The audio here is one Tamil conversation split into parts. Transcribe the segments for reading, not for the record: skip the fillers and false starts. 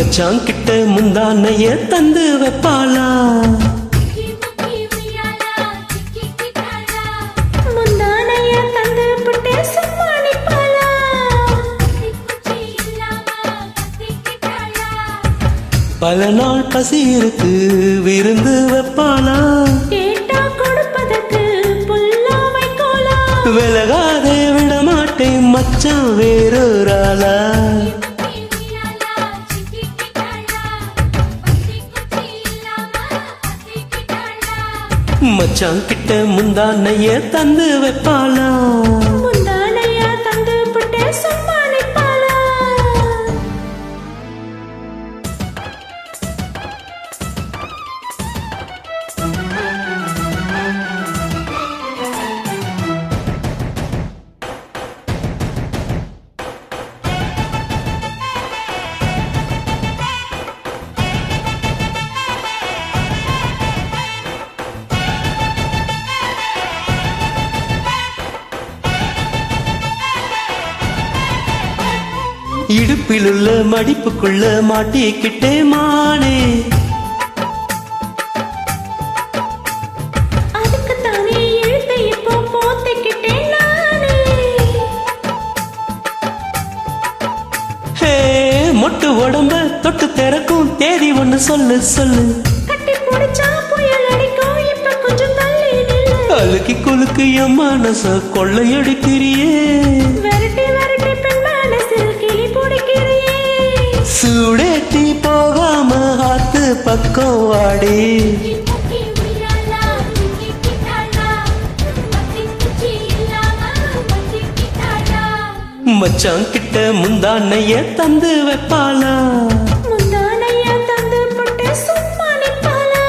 மச்சான் கிட்ட முந்தானைய தந்து வைப்பாளா? முந்தானைய தந்து புட்டு சும்மா நிப்பாளா? பல நாள் பசி இருக்கு விருந்து வைப்பாளா? கேட்டா கொடுப்பதற்கு புல்லா வைக்கோலா? விலகாதே விட மாட்டேன் மச்சான் வேறொராளா? மச்சான் கிட்ட முந்தானைய தந்து வைப்பாளா? முந்தானைய தந்து புட்டு சும்மா நிப்பாளா? இடுப்பிலுள்ள மடிப்புக்குள்ள மாட்டிக்கிட்டே மானே, அதுக்கு தானே எழுத்து இப்போ போத்திக்கிட்டேன் நானே. ஹே மொட்டு உடம்ப தொட்டு திறக்கும் தேதி ஒண்ணு சொல்லு சொல்லு. கட்டி பிடிச்சா புயல் அடிக்கும், இப்ப கொஞ்சம் தள்ளி நில்லு. அழுக்கி குலுக்கு என் மனச கொள்ளையடிக்கிறியே, விரட்டி விரட்டி பெண் மனசில் கிளி பிடிக்கிறியே. சூடேத்தி போகாம ஆத்து பக்கம் வாடி. மச்சான் கிட்ட முந்தானைய தந்து வைப்பாளா? முந்தானைய தந்து புட்டு சும்மா நிப்பாளா?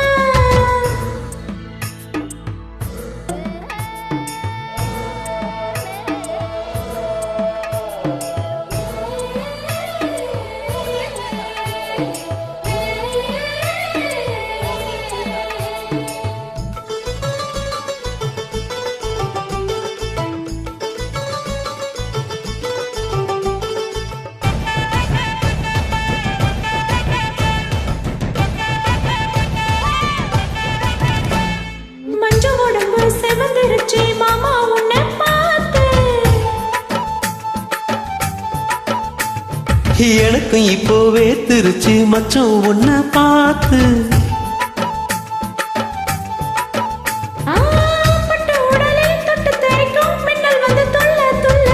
மஞ்ச உடம்பு செவந்திருச்சு மாமா உன்னை பார்த்து. எனக்கும் இப்போவே திருச்சு மச்சம் உன்னை பார்த்து. ஆ, பட்டு உடலை தொட்டு தரிக்கும் மின்னல் வந்து துள்ள துள்ள.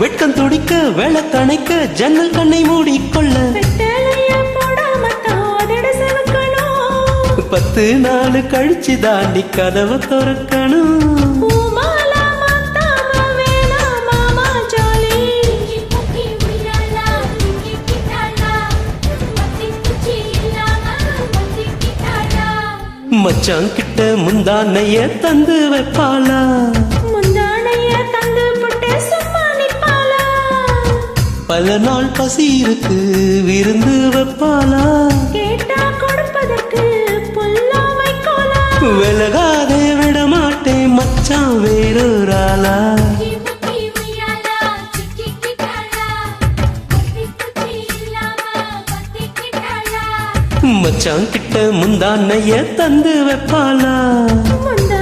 வெட்கம் துடிக்க வேலை கணைக்க ஜன்னல் கண்ணை மூடிக்கொள்ள. வெட்டலைய போடாமத்தான் அதோட செவக்கணும். 10 நாள் கழிச்சு தாண்டி கதவை திறக்கணும். பூமாலா மாத்தாம வேணா மாமா ஜாலி. மச்சான் கிட்ட முந்தானைய தந்து வைப்பாளா? முந்தானைய தந்து புட்டு சும்மா நிப்பாளா? பல நாள் பசி இருக்கு விருந்து வைப்பாளா? கேட்டா கொடுப்பதற்கு புல்லா வைக்கோலா? விலகாதே விட மாட்டேன் மச்சான் வேறொராளா? மச்சான் கிட்ட முந்தானைய தந்து வைப்பாளா? முந்தானைய